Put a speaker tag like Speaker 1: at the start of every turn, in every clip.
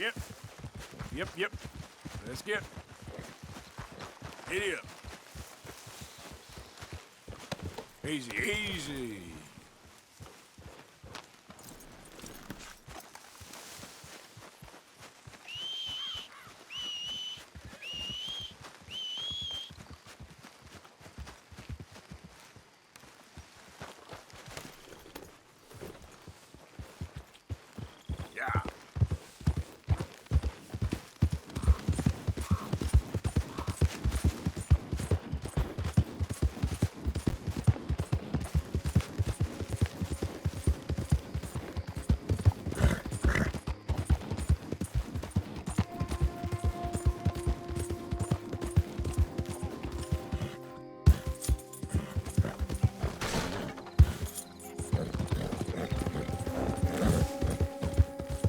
Speaker 1: Yep. Yep. Let's get. Giddy up. Easy. Yeah.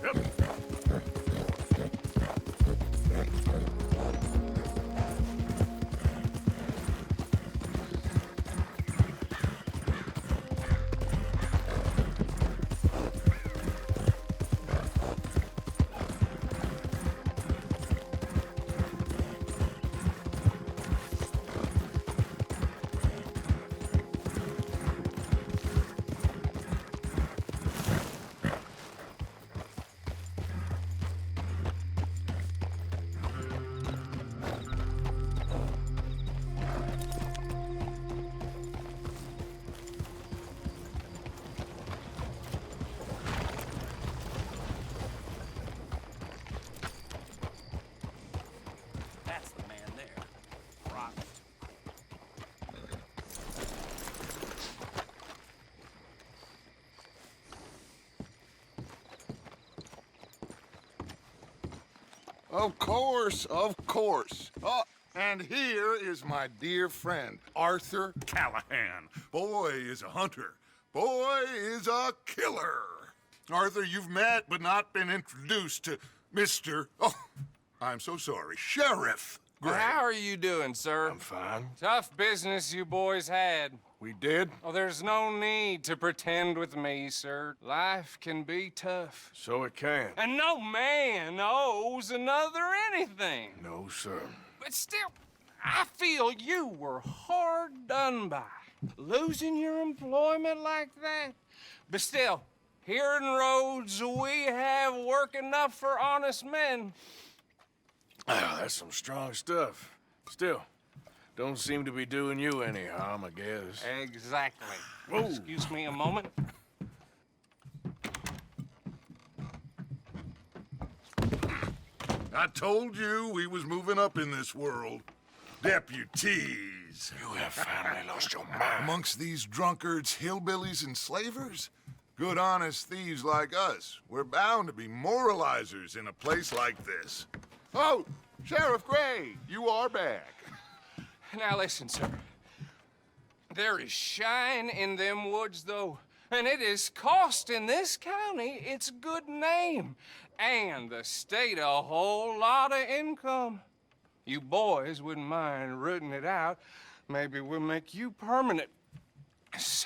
Speaker 1: Yep.
Speaker 2: That's the man there. Rotten.
Speaker 3: Of course. Oh, and here is my dear friend, Arthur
Speaker 1: Callahan. Boy is a hunter. Boy is a killer. Arthur, you've met but not been introduced to Mr. Oh, I'm so sorry. Sheriff Gray.
Speaker 4: How are you doing, sir?
Speaker 1: I'm fine.
Speaker 4: Tough business you boys had.
Speaker 1: We did?
Speaker 4: Oh, there's no need to pretend with me, sir. Life can be tough.
Speaker 1: So it can.
Speaker 4: And no man owes another anything.
Speaker 1: No, sir.
Speaker 4: But still, I feel you were hard done by. Losing your employment like that. But still, here in Rhodes, we have work enough for honest men.
Speaker 1: Oh, that's some strong stuff. Still, don't seem to be doing you any harm, I guess.
Speaker 4: Exactly.
Speaker 1: Whoa.
Speaker 4: Excuse me a moment.
Speaker 1: I told you we was moving up in this world. Deputies.
Speaker 3: You have finally lost your mind.
Speaker 1: Amongst these drunkards, hillbillies, and slavers? Good, honest thieves like us. We're bound to be moralizers in a place like this.
Speaker 3: Oh, Sheriff Gray, you are back.
Speaker 4: Now listen, sir. There is shine in them woods, though, and it is costing this county its good name and the state a whole lot of income. You boys wouldn't mind rooting it out. Maybe we'll make you permanent.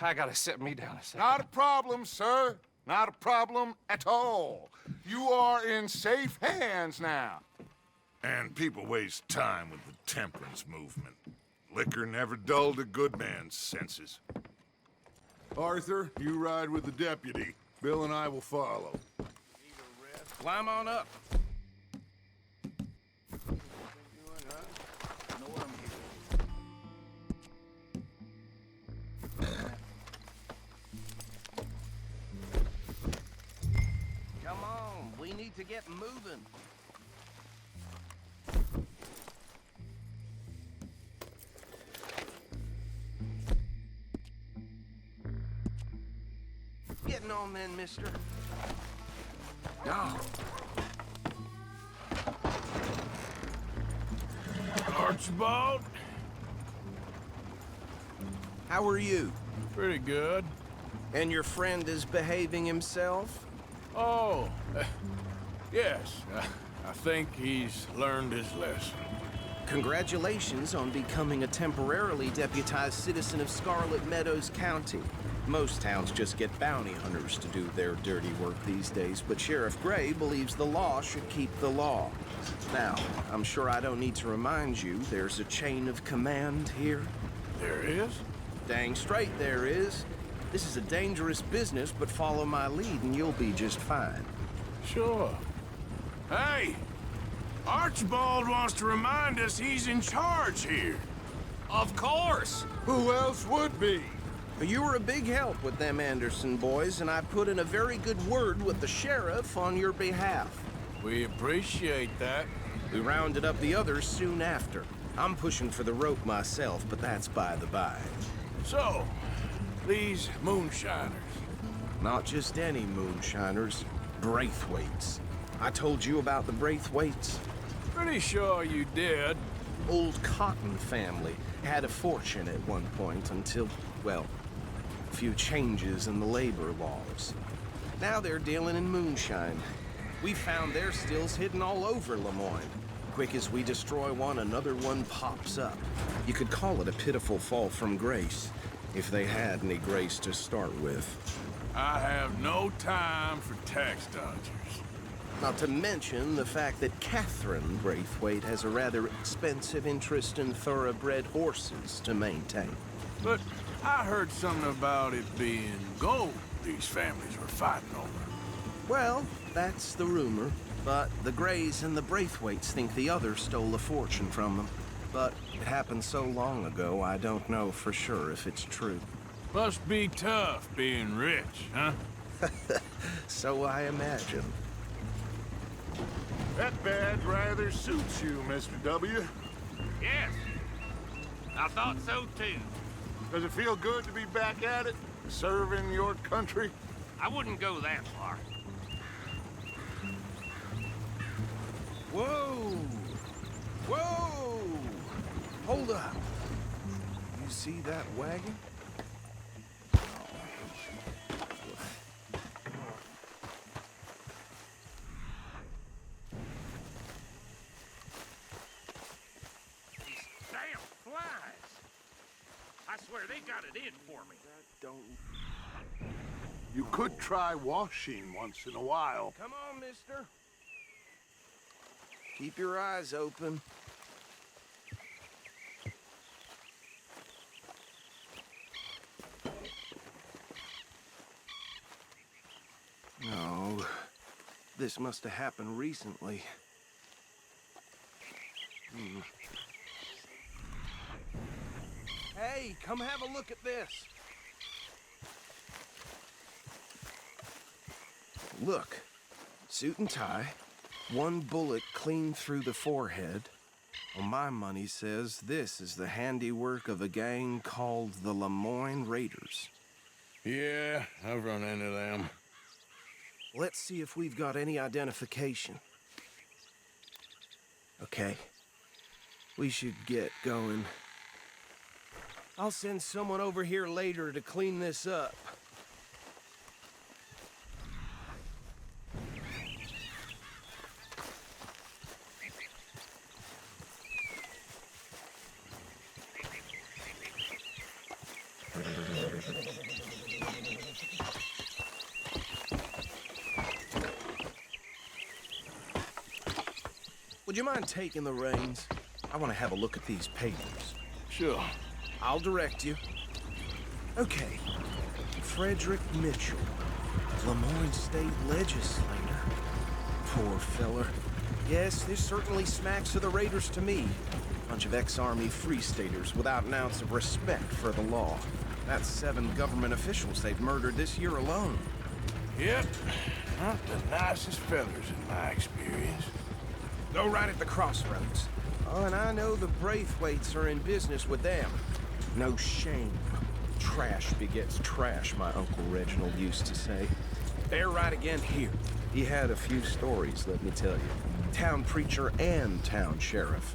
Speaker 4: I gotta set me down a second.
Speaker 3: Not a problem, sir. Not a problem at all. You are in safe hands now.
Speaker 1: And people waste time with the temperance movement. Liquor never dulled a good man's senses. Arthur, you ride with the deputy. Bill and I will follow.
Speaker 2: Climb on up. Come on, we need to get moving. Getting on then, mister.
Speaker 1: Now. Archibald?
Speaker 2: How are you?
Speaker 1: Pretty good.
Speaker 2: And your friend is behaving himself?
Speaker 1: Oh, yes. I think he's learned his lesson.
Speaker 2: Congratulations on becoming a temporarily deputized citizen of Scarlet Meadows County. Most towns just get bounty hunters to do their dirty work these days, but Sheriff Gray believes the law should keep the law. Now, I'm sure I don't need to remind you there's a chain of command here.
Speaker 5: There is?
Speaker 2: Dang straight there is. This is a dangerous business, but follow my lead and you'll be just fine.
Speaker 5: Sure. Hey! Archibald wants to remind us he's in charge here.
Speaker 4: Of course.
Speaker 1: Who else would be?
Speaker 2: You were a big help with them Anderson boys, and I put in a very good word with the sheriff on your behalf.
Speaker 5: We appreciate that.
Speaker 2: We rounded up the others soon after. I'm pushing for the rope myself, but that's by the by.
Speaker 5: So, these moonshiners.
Speaker 2: Not just any moonshiners, Braithwaites. I told you about the Braithwaites?
Speaker 5: Pretty sure you did.
Speaker 2: Old Cotton family had a fortune at one point until, well, a few changes in the labor laws. Now they're dealing in moonshine. We found their stills hidden all over Lemoyne. Quick as we destroy one, another one pops up. You could call it a pitiful fall from grace, if they had any grace to start with.
Speaker 5: I have no time for tax dodgers.
Speaker 2: Not to mention the fact that Catherine Braithwaite has a rather expensive interest in thoroughbred horses to maintain.
Speaker 5: But I heard something about it being gold these families were fighting over.
Speaker 2: Well, that's the rumor. But the Grays and the Braithwaites think the others stole a fortune from them. But it happened so long ago, I don't know for sure if it's true.
Speaker 5: Must be tough being rich, huh?
Speaker 2: So I imagine.
Speaker 1: That badge rather suits you, Mr. W.
Speaker 6: Yes, I thought so too.
Speaker 1: Does it feel good to be back at it, serving your country?
Speaker 6: I wouldn't go that far.
Speaker 2: Whoa! Whoa! Hold up. You see that wagon?
Speaker 6: Damn flies! I swear they got it in for me.
Speaker 1: You could try washing once in a while.
Speaker 2: Come on, mister. Keep your eyes open. No, this must have happened recently. Hey, come have a look at this. Look, suit and tie, one bullet clean through the forehead. Well, my money says this is the handiwork of a gang called the Lemoyne Raiders.
Speaker 5: Yeah, I've run into them.
Speaker 2: Let's see if we've got any identification. Okay, we should get going. I'll send someone over here later to clean this up. Would you mind taking the reins? I want to have a look at these papers.
Speaker 5: Sure.
Speaker 2: I'll direct you. Okay. Frederick Mitchell, Lemoyne State Legislator. Poor feller. Yes, this certainly smacks of the Raiders to me. Bunch of ex-Army Free Staters without an ounce of respect for the law. That's 7 government officials they've murdered this year alone.
Speaker 5: Yep. Not the nicest fellers in my experience.
Speaker 2: Go right at the crossroads. Oh, and I know the Braithwaites are in business with them. No shame. Trash begets trash, my Uncle Reginald used to say. They're right again here. He had a few stories, let me tell you. Town preacher and town sheriff.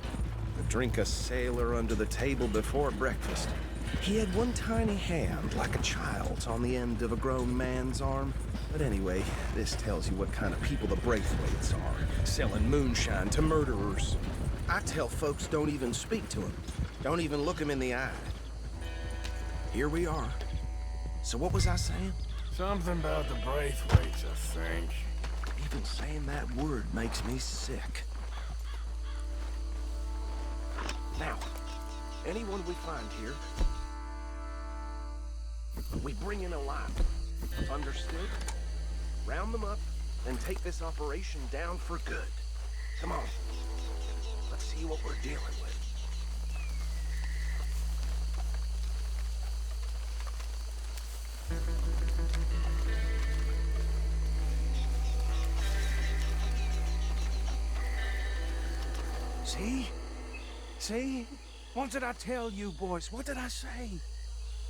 Speaker 2: Would drink a sailor under the table before breakfast. He had one tiny hand, like a child's, on the end of a grown man's arm. But anyway, this tells you what kind of people the Braithwaites are. Selling moonshine to murderers. I tell folks don't even speak to him. Don't even look him in the eye. Here we are. So what was I saying?
Speaker 5: Something about the Braithwaites, I think.
Speaker 2: Even saying that word makes me sick. Now, anyone we find here, we bring in alive. Understood? Round them up and take this operation down for good. Come on. Let's see what we're dealing with. See? See? What did I tell you, boys? What did I say?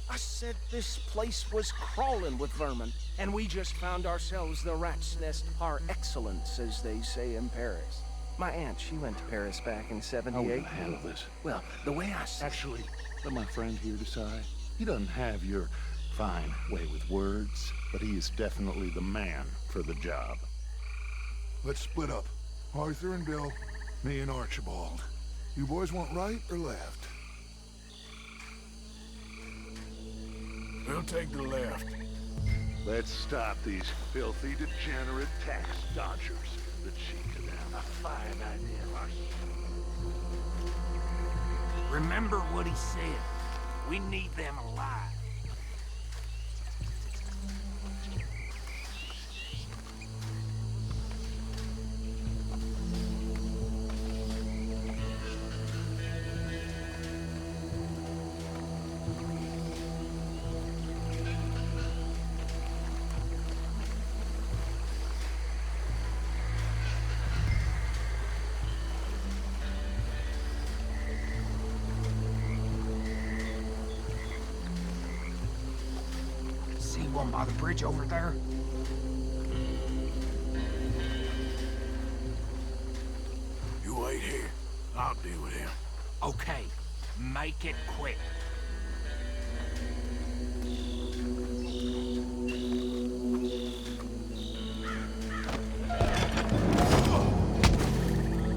Speaker 2: I said this place was crawling with vermin, and we just found ourselves the rat's nest par excellence, as they say in Paris. My aunt, she went to Paris back in
Speaker 7: How we
Speaker 2: '78.
Speaker 7: gonna handle this?
Speaker 2: Well, the way I said...
Speaker 7: Actually, let my friend here decide. He doesn't have your fine way with words, but he is definitely the man for the job.
Speaker 1: Let's split up. Arthur and Bill, me and Archibald. You boys want right or left?
Speaker 5: We'll take the left.
Speaker 7: Let's stop these filthy, degenerate tax dodgers. The cheek of them. A fine idea, Marcy.
Speaker 6: Remember what he said. We need them alive. See one by the bridge over there?
Speaker 5: You wait here. I'll deal with him.
Speaker 6: Okay, make it quick.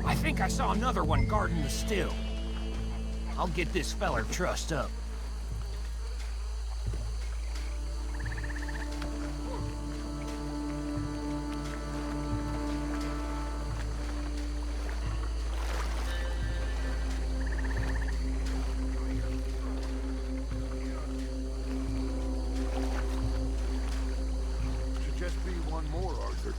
Speaker 6: I think I saw another one guarding the still. I'll get this feller trussed up.
Speaker 1: Should just be one more, Arthur.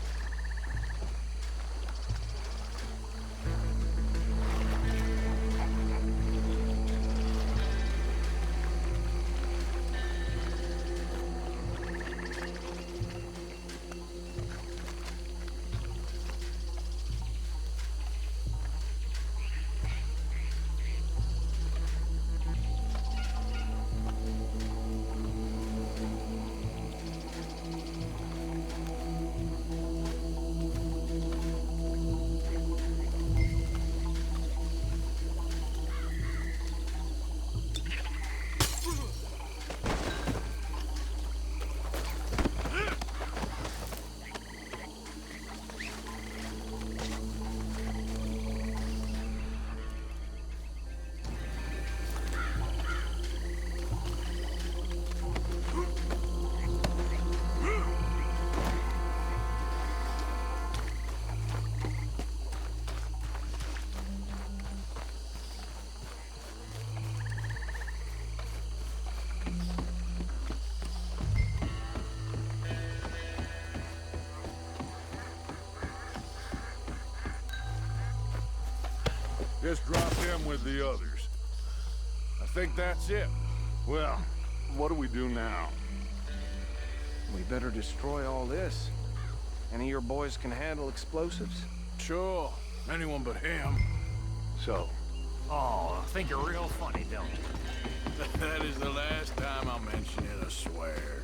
Speaker 1: Just drop him with the others.
Speaker 5: I think that's it.
Speaker 7: Well, what do we do now?
Speaker 2: We better destroy all this. Any of your boys can handle explosives?
Speaker 5: Sure. Anyone but him.
Speaker 7: So,
Speaker 6: Oh, I think you're real funny, don't you?
Speaker 5: That is the last time I'll mention it, I swear.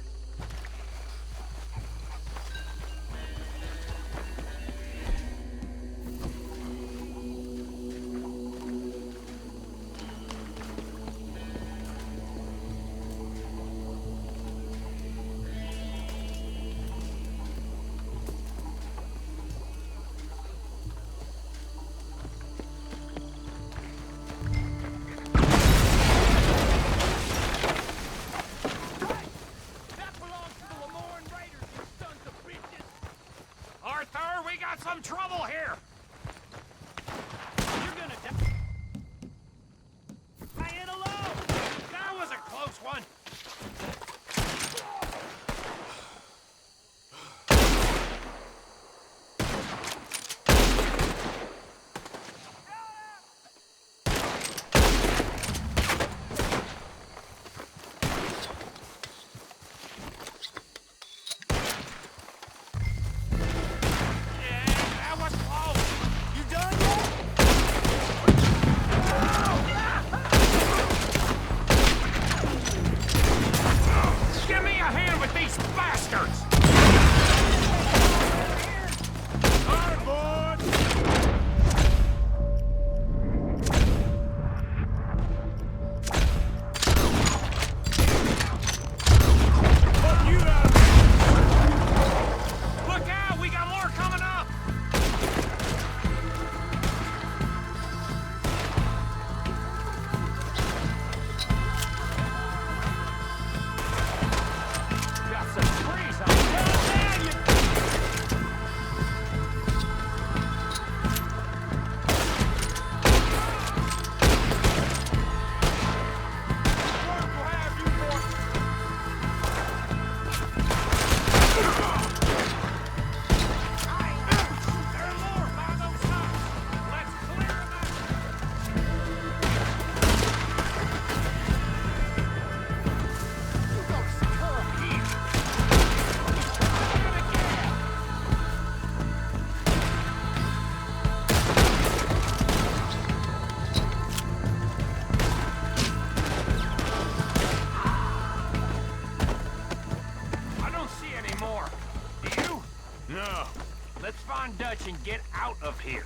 Speaker 6: here.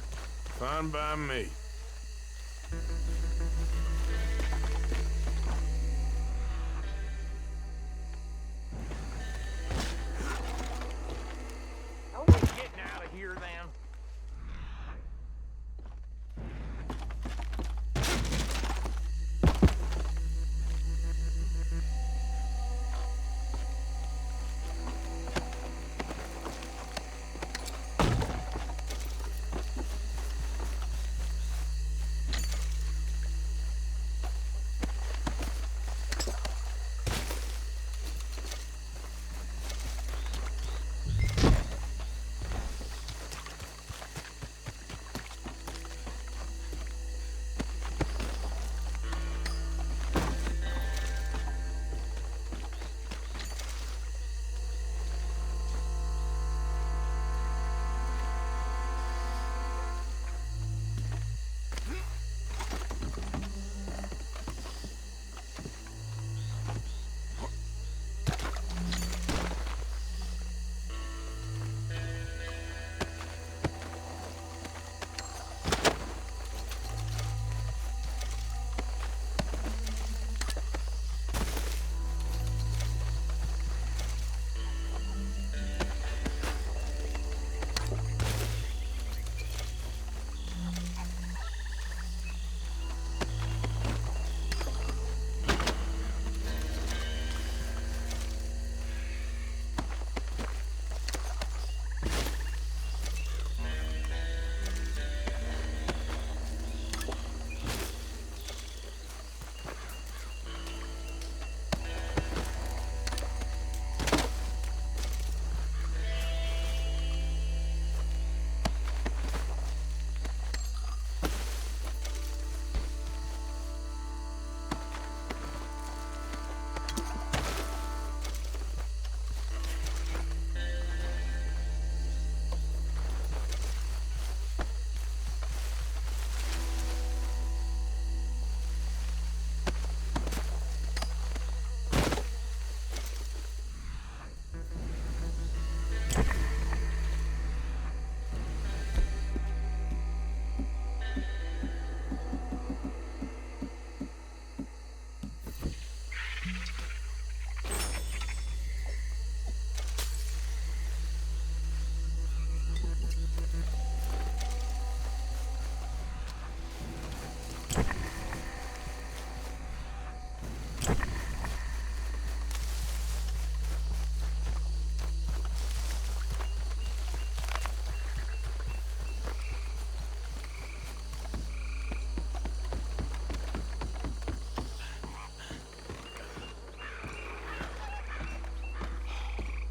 Speaker 5: Fine by me.
Speaker 6: Are we getting out of here, then?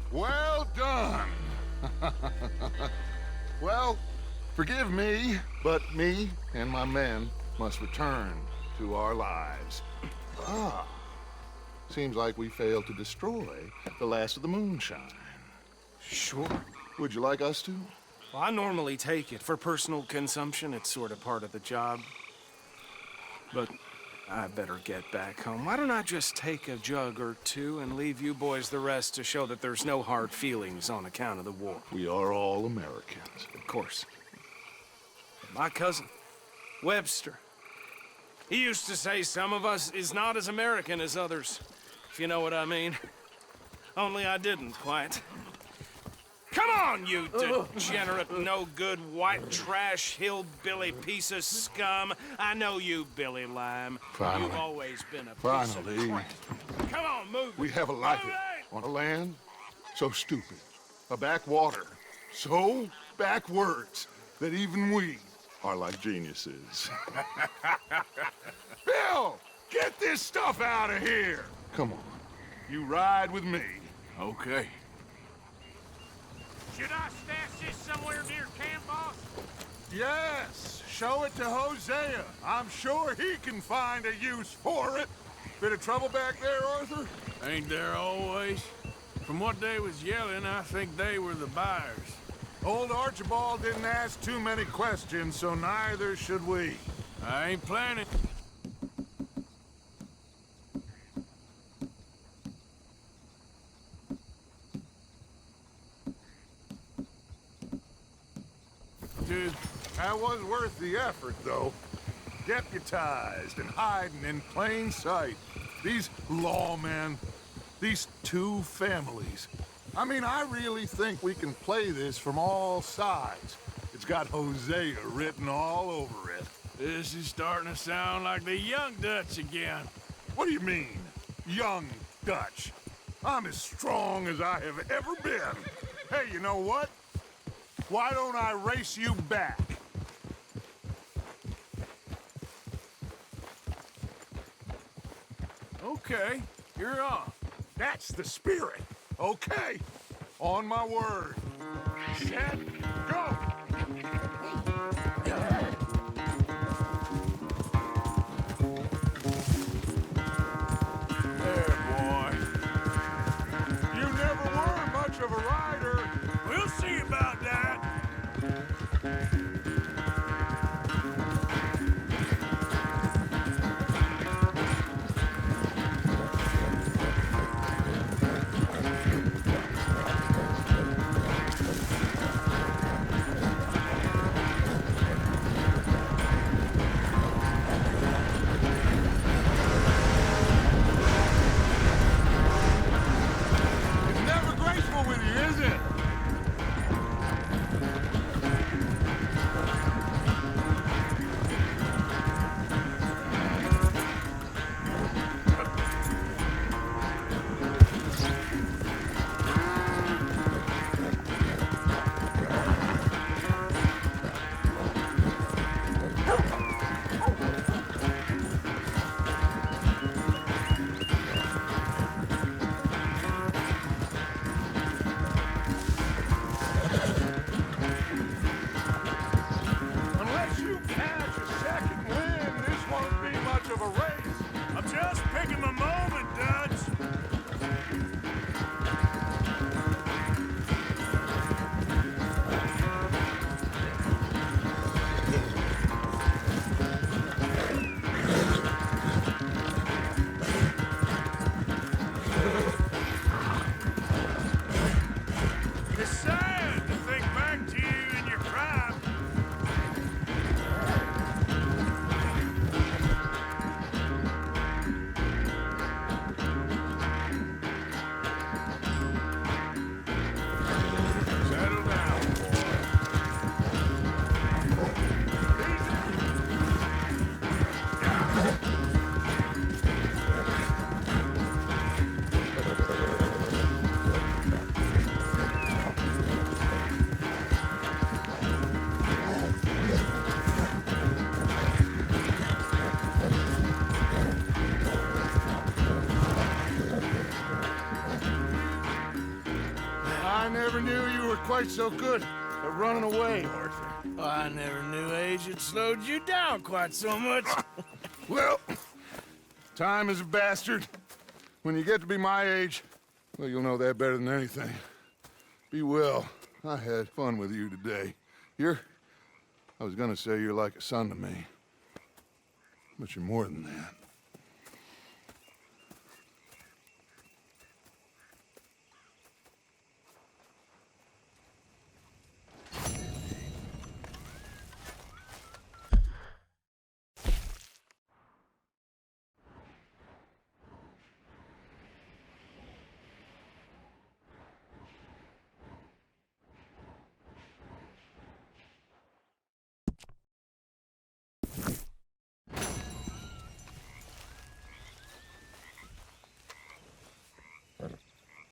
Speaker 1: Well done. Well, forgive me, but me and my men must return to our lives. Ah, seems like we failed to destroy the last of the moonshine.
Speaker 2: Sure.
Speaker 1: Would you like us to?
Speaker 2: Well, I normally take it for personal consumption. It's sort of part of the job. But I better get back home. Why don't I just take a jug or two and leave you boys the rest to show that there's no hard feelings on account of the war?
Speaker 1: We are all Americans.
Speaker 2: Of course. My cousin, Webster, he used to say some of us is not as American as others, if you know what I mean. Only I didn't quite. Come on, you degenerate, no-good, white trash, hillbilly piece of scum. I know you, Billy Lime.
Speaker 1: Finally.
Speaker 2: You've always been a piece
Speaker 1: Finally.
Speaker 2: of crap. Come on, move it.
Speaker 1: We have a life
Speaker 2: Move it!
Speaker 1: on a land so stupid, a backwater so backwards that even we are like geniuses. Bill, get this stuff out of here! Come on, you ride with me.
Speaker 5: Okay.
Speaker 6: Should I stash this somewhere near camp, boss?
Speaker 3: Yes, show it to Hosea. I'm sure he can find a use for it. Bit of trouble back there, Arthur?
Speaker 5: Ain't there always? From what they was yelling, I think they were the buyers.
Speaker 3: Old Archibald didn't ask too many questions, so neither should we.
Speaker 5: I ain't planning. To
Speaker 3: the effort, though. Deputized and hiding in plain sight. These lawmen, these two families. I mean, I really think we can play this from all sides. It's got Hosea written all over it.
Speaker 5: This is starting to sound like the Young Dutch again.
Speaker 3: What do you mean, young Dutch? I'm as strong as I have ever been. Hey, you know what? Why don't I race you back?
Speaker 5: Okay, you're on.
Speaker 3: That's the spirit. Okay. On my word. Set, go!
Speaker 5: There, boy.
Speaker 3: You never were much of a rider.
Speaker 5: We'll see about that.
Speaker 3: It's never graceful with you, is it? Unless you catch a second wind, this won't be much of a race.
Speaker 5: I'm just picking my moment, Dutch. It's sad to think back to you in your prime. Settle down, boy.
Speaker 3: I never knew you were quite so good at running away, Arthur.
Speaker 5: I never knew age had slowed you down quite so much.
Speaker 3: Well, time is a bastard. When you get to be my age, well, you'll know that better than anything. Be well. I had fun with you today. I was gonna say you're like a son to me. But you're more than that.